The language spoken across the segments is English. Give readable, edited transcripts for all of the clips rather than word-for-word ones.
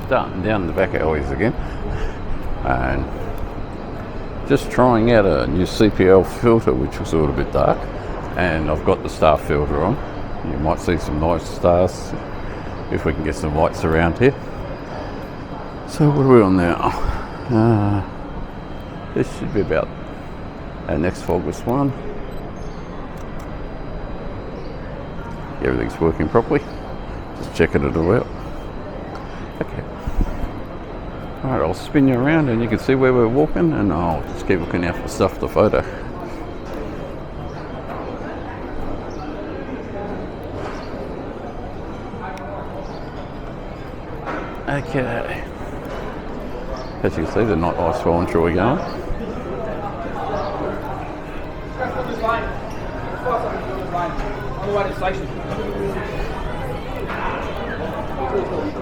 Starting down the back alleys again, and just trying out a new CPL filter, which was a little bit dark, and I've got the star filter on. You might see some nice stars if we can get some lights around here. So what are we on now? This should be about our next fogless one. Everything's working properly. Just checking it all out. Okay. Alright, I'll spin you around and you can see where we're walking, and I'll just keep looking out for stuff to photo. Okay. As you can see, the night light's well and truly going.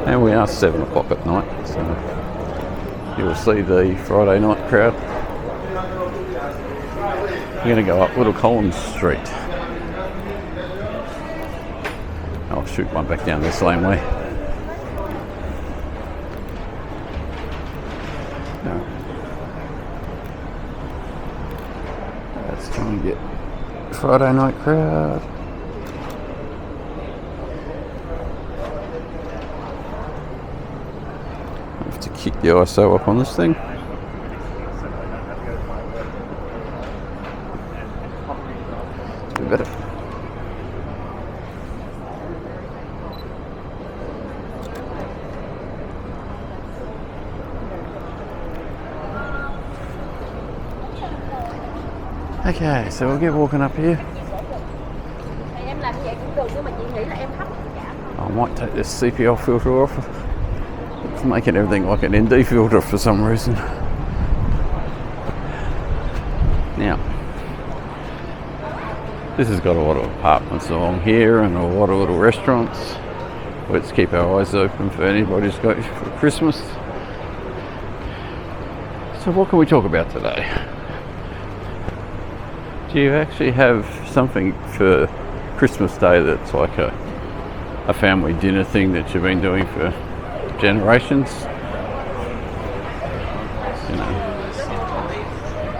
And we are 7 o'clock at night, so you'll see the Friday night crowd. We're going to go up Little Collins Street. I'll shoot one back down this laneway. Let's try and get Friday night crowd. Kick the ISO up on this thing. It's a bit better. Okay, so we'll get walking up here. I might take this CPL filter off. It's making everything like an ND filter for some reason. Now, this has got a lot of apartments along here and a lot of little restaurants. Let's keep our eyes open for anybody who's got for Christmas. So what can we talk about today? Do you actually have something for Christmas Day that's like a family dinner thing that you've been doing for generations? You know,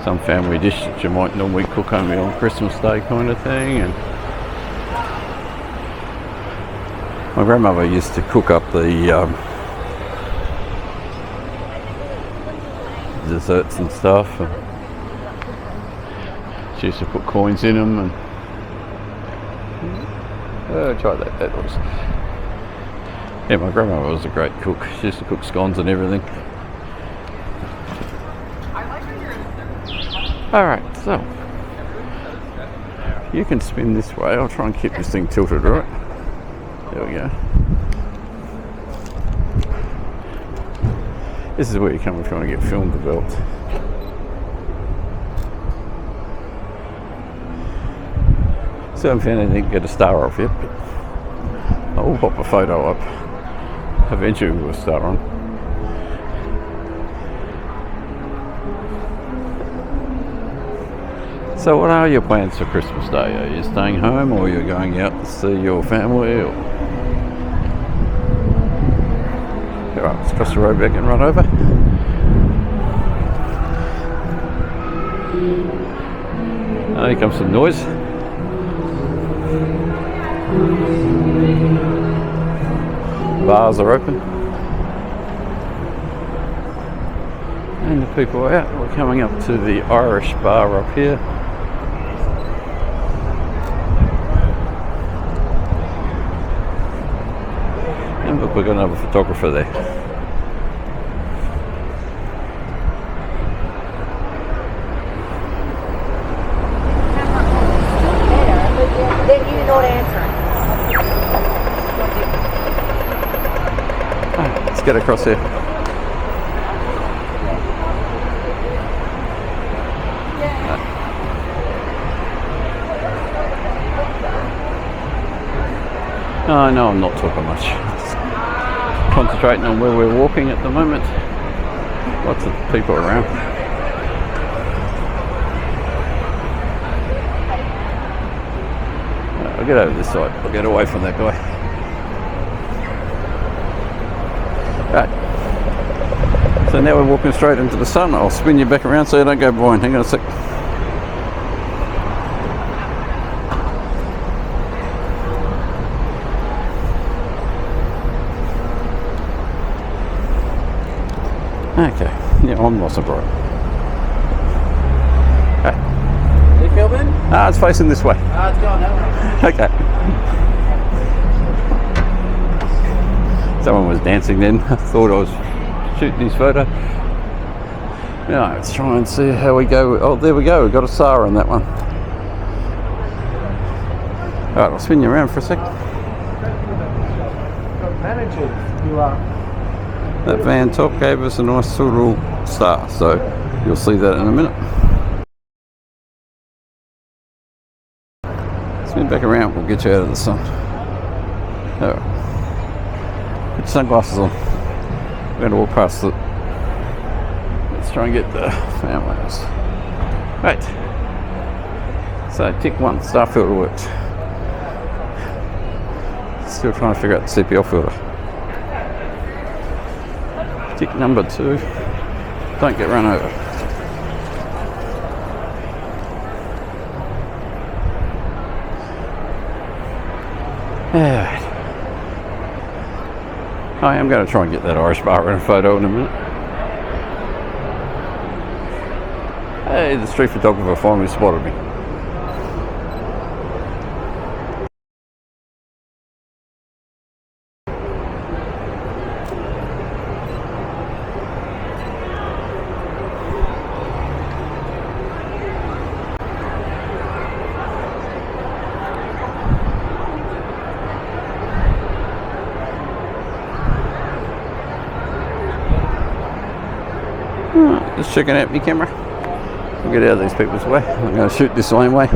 some family dish that you might normally cook only on Christmas Day kind of thing. And my grandmother used to cook up the desserts and stuff, and she used to put coins in them, and try that. That was, yeah, my grandmother was a great cook. She used to cook scones and everything. Alright, so you can spin this way. I'll try and keep this thing tilted right. There we go. This is where you come if you want to get film developed. So I haven't found anything to get a star off yet, but I'll pop a photo up. Eventually we'll start on. So what are your plans for Christmas Day? Are you staying home, or are you going out to see your family? Or... Alright, let's cross the road back and run over. Oh, here comes some noise. Bars are open. And the people are out. We're coming up to the Irish bar up here. And look, we're going to have a photographer there. Then you not answering. Right, let's get across here. Oh, no, I'm not talking much. Just concentrating on where we're walking at the moment. Lots of people around. I'll get over this side. I'll get away from that guy. Right. So now we're walking straight into the sun. I'll spin you back around so you don't go blind. Hang on a sec. Okay, yeah, I'm nice and bright. Okay. You filming? It's facing this way. It's going that way. Okay. Someone was dancing then. I thought I was shooting his photo. Now let's try and see how we go. Oh, there we go. We've got a SAR on that one. Alright, I'll spin you around for a sec. Managers, you are. That van top gave us a nice little star, so you'll see that in a minute. Spin back around, we'll get you out of the sun. Alright. Put your sunglasses on. We're going to walk past it. Let's try and get the fan windows. Right. So tick 1, star filter works. Still trying to figure out the CPL filter. Tick number 2, don't get run over. Alright. I am going to try and get that Irish bar in a photo in a minute. Hey, the street photographer finally spotted me. Just checking out my camera. We'll get out of these people's way. I'm going to shoot this laneway.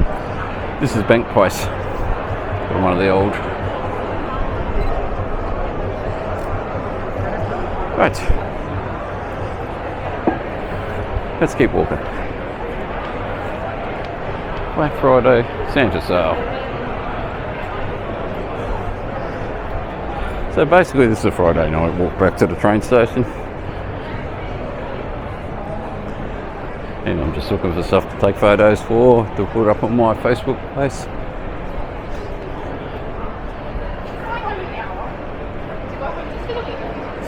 This is Bank Place. Got one of the old. Right. Let's keep walking. Black Friday, Santa sale. So basically this is a Friday night walk back to the train station. And I'm just looking for stuff to take photos for, to put up on my Facebook page.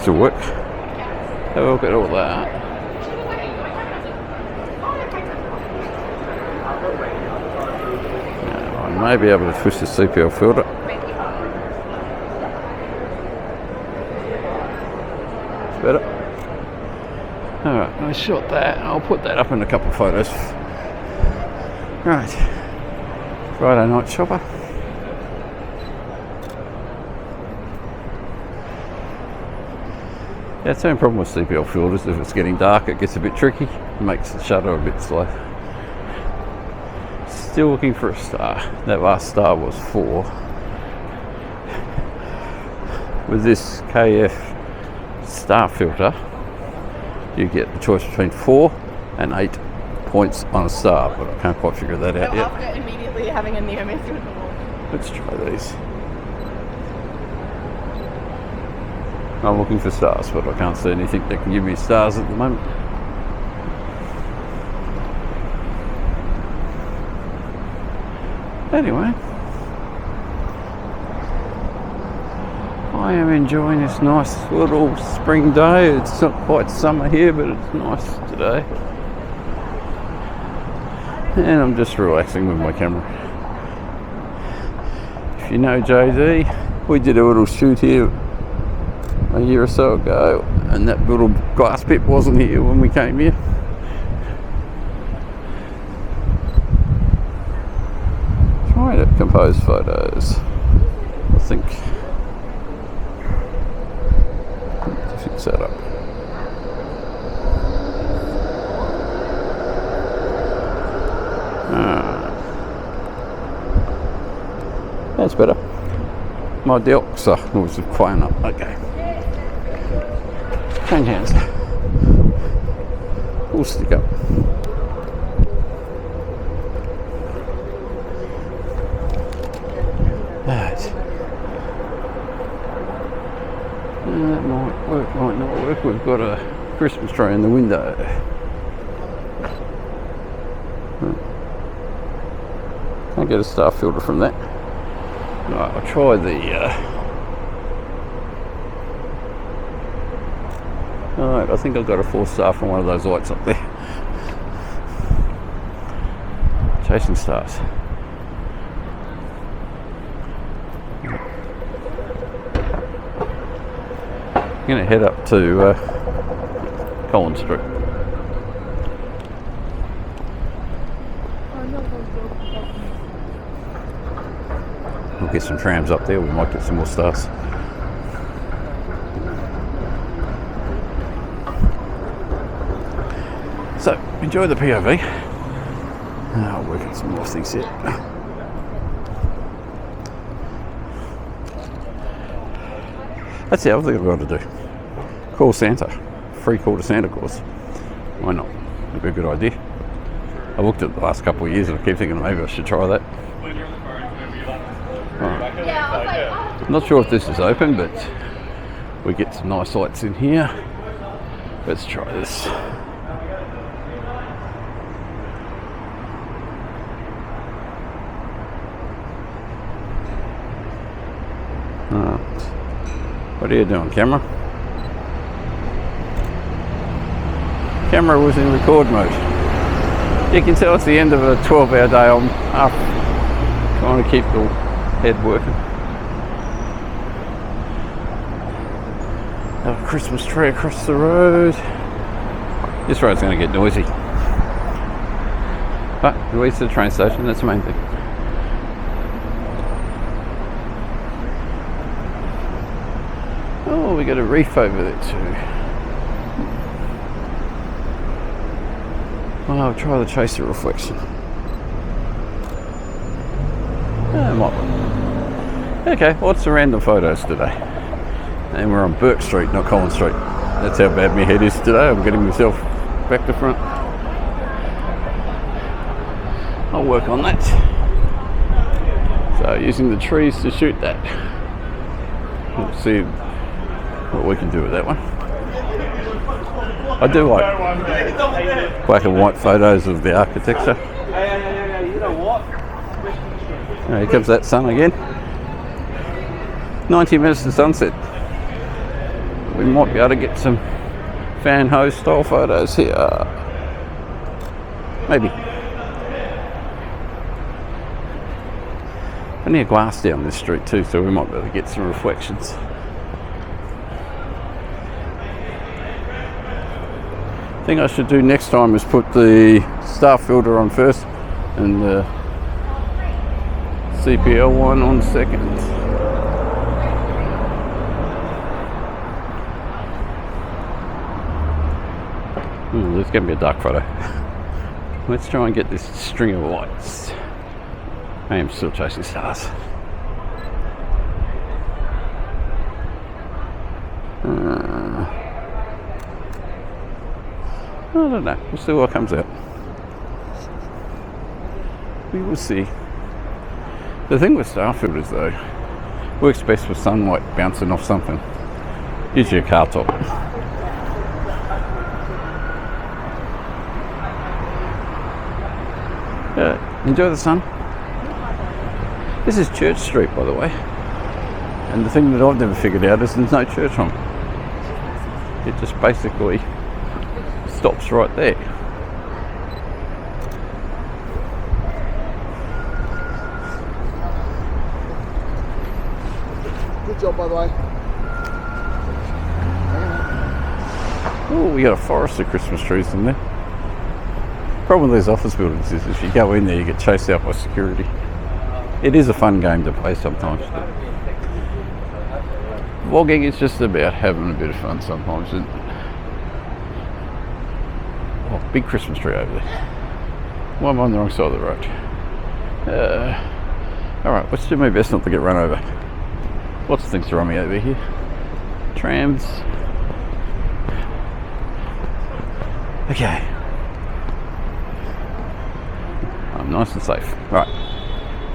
Still work. Have a look at all that. Now, I may be able to twist the CPL filter. It's better. Alright, I shot that. I'll put that up in a couple of photos. Right. Friday night shopper. Yeah, it's the only problem with CPL filters. If it's getting dark, it gets a bit tricky. It makes the shutter a bit slow. Still looking for a star. That last star was 4. With this KF star filter, you get the choice between 4 and 8 points on a star, but I can't quite figure that out yet. After immediately having a near miss with the wall. Let's try these. I'm looking for stars, but I can't see anything that can give me stars at the moment. Anyway, I am enjoying this nice little spring day. It's not quite summer here, but it's nice today. And I'm just relaxing with my camera. If you know Jay-Z, we did a little shoot here a year or so ago, and that little glass pit wasn't here when we came here. Trying to compose photos, I think. To fix that up. That's better. My deoxer was playing up. Okay. Change hands. We'll stick up. Right. That might work, might not work. We've got a Christmas tree in the window. Can't get a star filter from that. Right, I'll try the alright, I think I've got a 4-star from one of those lights up there. Chasing stars. I'm going to head up to Collins Street. We'll get some trams up there, we might get some more stars. So, enjoy the POV. I'll work on some more things here. That's the other thing I've got to do. Call Santa. Free call to Santa course. Why not? It'd be a good idea. I looked at it the last couple of years and I keep thinking maybe I should try that. Right. Not sure if this is open, but we get some nice lights in here. Let's try this. What are you doing, camera? Camera was in record mode. You can tell it's the end of a 12-hour day. I'm up trying to keep the head working. A Christmas tree across the road. This road's going to get noisy. But at least the train station, that's the main thing. Oh, we got a reef over there too. Well, I'll try to chase the reflection. Might be. Okay, what's the random photos today? And we're on Burke Street, not Collins Street. That's how bad my head is today. I'm getting myself back to front. I'll work on that. So using the trees to shoot that. We'll see what we can do with that one. I do like black and white photos of the architecture. You know what? Here comes that sun again. 90 minutes to sunset. We might be able to get some fan hose style photos here. Maybe. Plenty of glass down this street too, so we might be able to get some reflections. Thing I should do next time is put the star filter on first and the CPL one on second. Ooh, this is going to be a dark photo. Let's try and get this string of lights. I am still chasing stars. I don't know. We'll see what comes out. We will see. The thing with star filters though, works best with sunlight bouncing off something. Usually a car top. Enjoy the sun. This is Church Street, by the way. And the thing that I've never figured out is there's no church on. It just basically stops right there. Good job, by the way. Oh, we got a forest of Christmas trees in there. Problem with these office buildings is if you go in there you get chased out by security. It is a fun game to play sometimes. Vlogging is just about having a bit of fun sometimes, isn't it? Oh, big Christmas tree over there. Well, I'm on the wrong side of the road. Alright, let's do my best not to get run over. Lots of things to run me over here. Trams. Okay. I'm nice and safe. Right.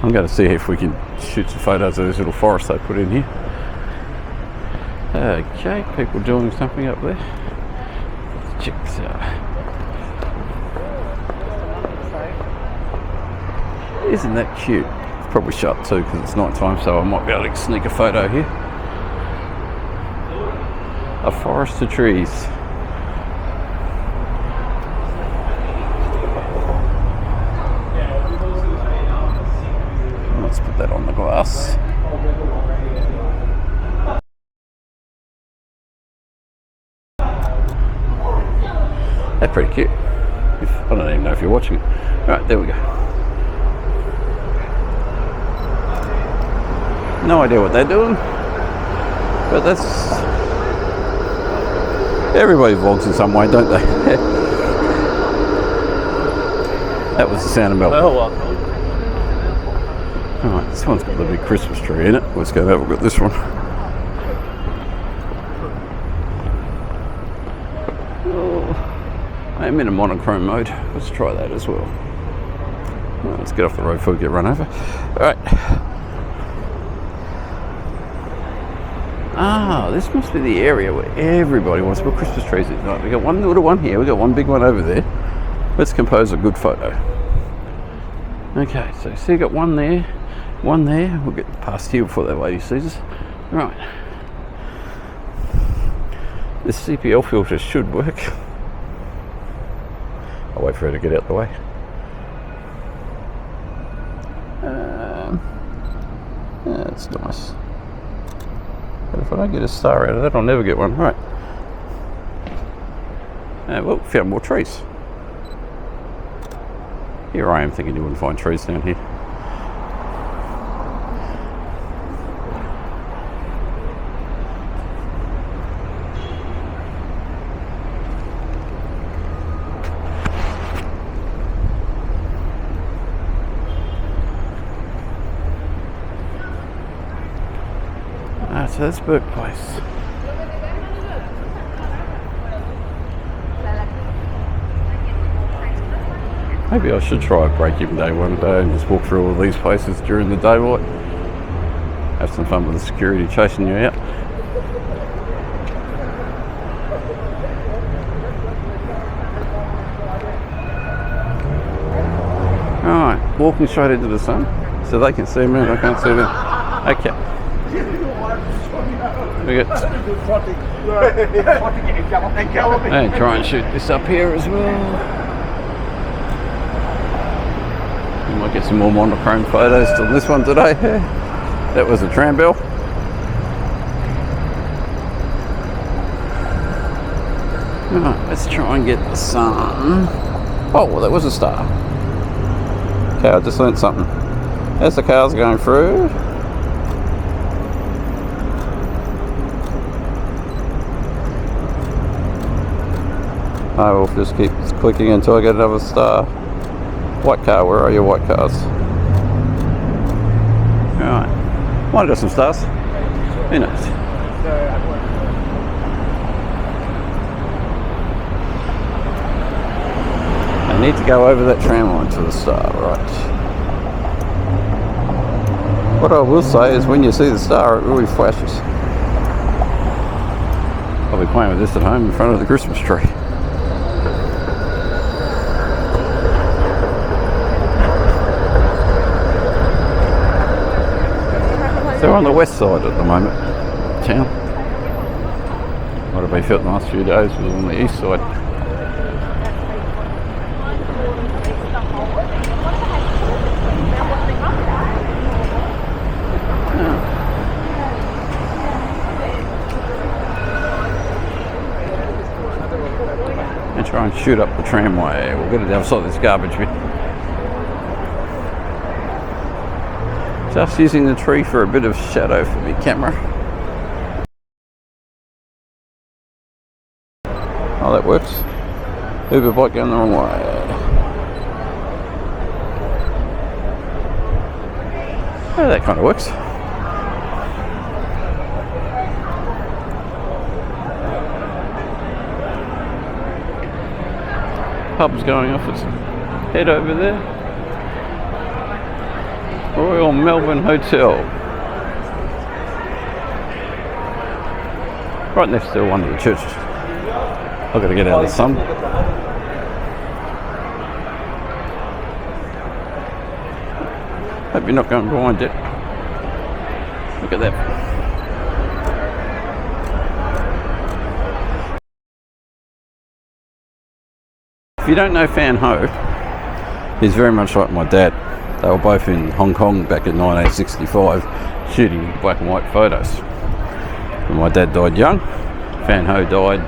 I'm going to see if we can shoot some photos of this little forest they put in here. Okay, people doing something up there. check this out. Isn't that cute? It's probably shut too because it's night time, so I might be able to sneak a photo here. A forest of trees. Let's put that on the glass. They're pretty cute. I don't even know if you're watching it. Right, there we go. No idea what they're doing, but that's... Everybody vlogs in some way, don't they? That was the sound of Melbourne. Oh, well. Alright, this one's got the big Christmas tree in it. Let's go have a look at this one. Oh, I'm in a monochrome mode. Let's try that as well. Right, let's get off the road before we get run over. Alright. Ah, this must be the area where everybody wants to put Christmas trees in. Right, we got one little one here, we got one big one over there. Let's compose a good photo. Okay, so see, you got one there. We'll get past here before that lady sees us. Right. This CPL filter should work. I'll wait for her to get out the way. That's nice. But if I don't get a star out of that, I'll never get one. Right. Well, found more trees. Here I am thinking you wouldn't find trees down here. So that's Burke Place. Maybe I should try a break-even day one day and just walk through all these places during the daylight. Have some fun with the security chasing you out. Alright, walking straight into the sun so they can see me and I can't see them. Okay. We got and try and shoot this up here as well. We might get some more monochrome photos to this one today. That was a tram bell. Right, let's try and get the sun. Oh, well, that was a star. Okay, I just learned something. As the cars going through. I will just keep clicking until I get another star. White car, where are your white cars? Alright. Might have got some stars. Who knows? I need to go over that tram line to the star, right. What I will say is when you see the star, it really flashes. I'll be playing with this at home in front of the Christmas tree. They're on the west side at the moment, town. What have they felt the last few days was on the east side. And try and shoot up the tramway. We'll get it outside this garbage bin. Just using the tree for a bit of shadow for the camera. Oh, that works. Uber bike going the wrong way. Oh, that kind of works. Pub's going off its head over there. Royal Melbourne Hotel. Right next to one of the churches. I've got to get out of the sun. Hope you're not going blind yet. Look at that. If you don't know Fan Ho, he's very much like my dad. They were both in Hong Kong back in 1965 shooting black and white photos. And my dad died young. Fan Ho died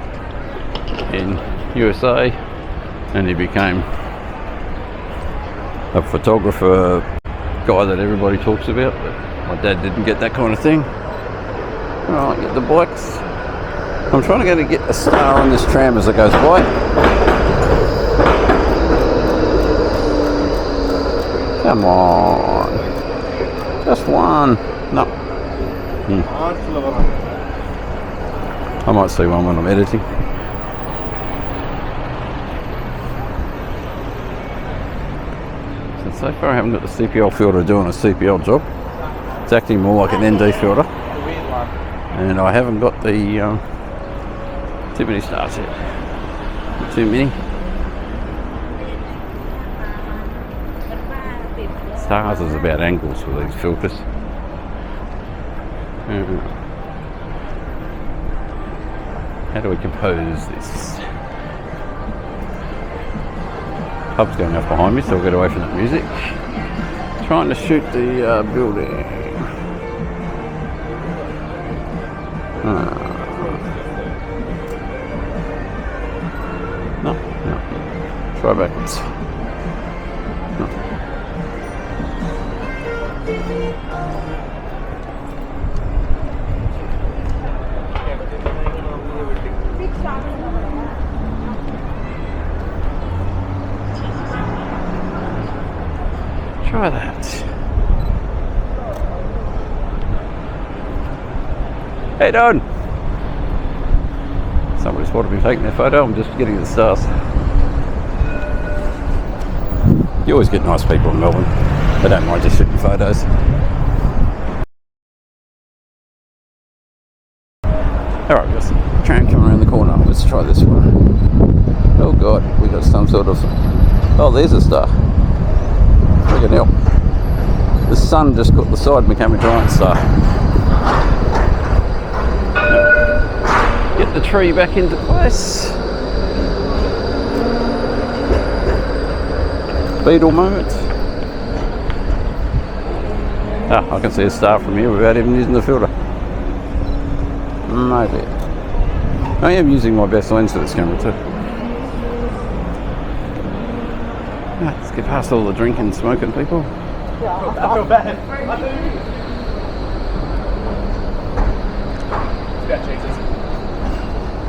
in USA and he became a photographer guy that everybody talks about, but my dad didn't get that kind of thing. Right, get the bikes. I'm trying to get a star on this tram as it goes by. Come on. Just one. No. I might see one when I'm editing. So far I haven't got the CPL filter doing a CPL job. It's acting more like an ND filter. And I haven't got the too many stars yet. Too many. Stars is about angles with these filters. How do we compose this? Pub's going off behind me, so I'll get away from that music. Trying to shoot the building. No. Try backwards. No. Try that. Hey, Don. Somebody spotted me taking their photo. I'm just getting the stars. You always get nice people in Melbourne. They don't mind just shooting photos. Alright, we've got some tram coming around the corner. Let's try this one. Oh god, we got some sort of... Oh, there's a star. Friggin' hell. The sun just got the side and became a giant star. Get the tree back into place. Beetle moment. Ah, I can see a star from here without even using the filter. Maybe. I am using my best lens for this camera too. Right, let's get past all the drinking, smoking people. I feel bad.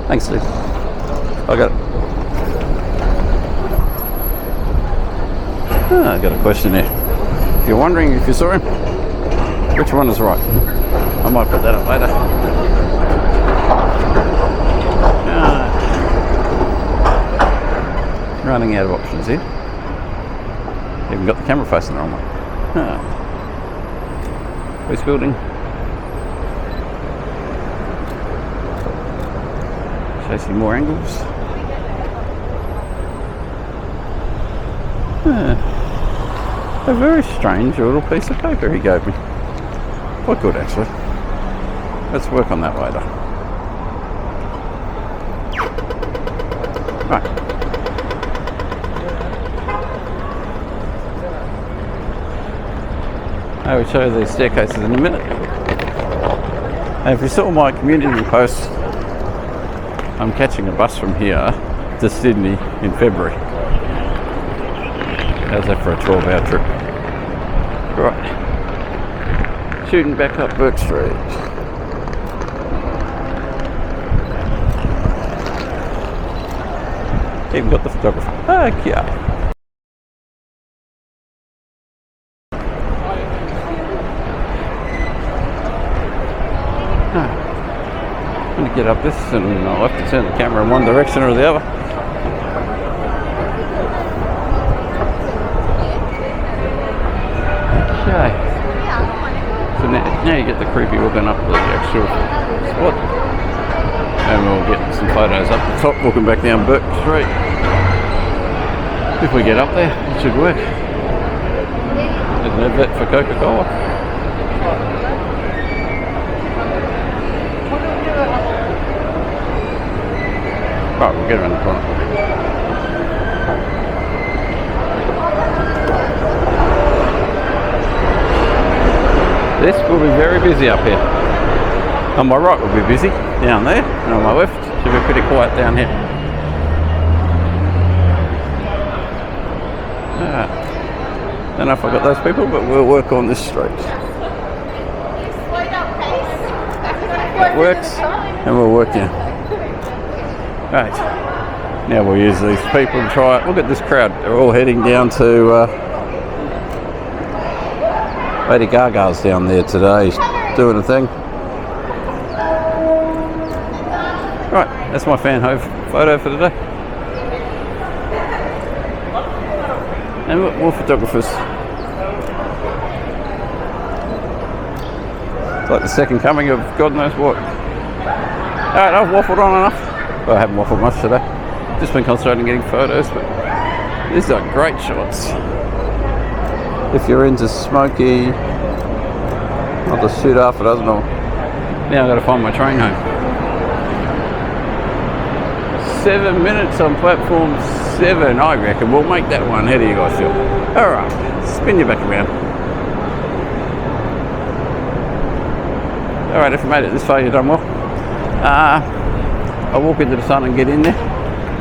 Thanks, Steve. I got it. I got a question there. If you're wondering if you saw him, which one is right? I might put that up later. Running out of options here. Even got the camera facing the wrong way. Who's building? Chasing more angles. A very strange little piece of paper he gave me. Quite good actually. Let's work on that later. Right. I will show you these staircases in a minute. And if you saw my community post, I'm catching a bus from here to Sydney in February. How's that for a 12-hour trip? Right. Shooting back up Burke Street. Even got the photographer. Heck yeah. I'm going to get up this and I'll have to turn the camera in one direction or the other. Okay. So now you get the creepy looking up the actual spot. and we'll get some photos up the top, looking back down Burke Street. If we get up there, it should work. There's an advert for Coca-Cola. Right, we'll get around the corner. This will be very busy up here. On my right will be busy down there, and on my left should be pretty quiet down here. Don't know if I got those people, but we'll work on this street. It works, and we'll work in. Right, now we'll use these people to try it. Look at this crowd, they're all heading down to Lady Gaga's down there today, doing a thing. Right, that's my fan photo for today. And more photographers. It's like the second coming of God knows what. Alright, I've waffled on enough. Well, I haven't waffled much today. Just been concentrating on getting photos, but these are great shots. If you're into smoky, I'll just shoot half a dozen of them. Now I've got to find my train home. 7 minutes on platform 7, I reckon. We'll make that one. How do you guys feel? Alright, spin you back around. Alright, if you made it this far, you've done well. I'll walk into the sun and get in there.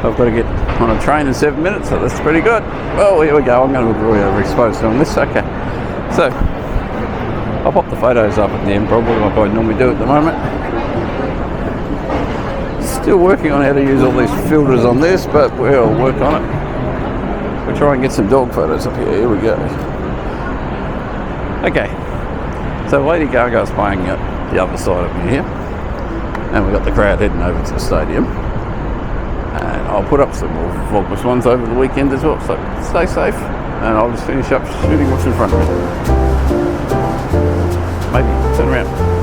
I've got to get on a train in 7 minutes, so that's pretty good. Well, here we go. I'm going to be really overexposed on this. Okay, so I'll pop the photos up at the end, probably like I normally do at the moment. Still working on how to use all these filters on this, but we'll work on it. We'll try and get some dog photos up here. Here we go. Okay, so Lady Gaga's playing at the other side of me here, and we've got the crowd heading over to the stadium. And I'll put up some more Vlogmas ones over the weekend as well, so stay safe, and I'll just finish up shooting what's in front of me. Maybe turn around.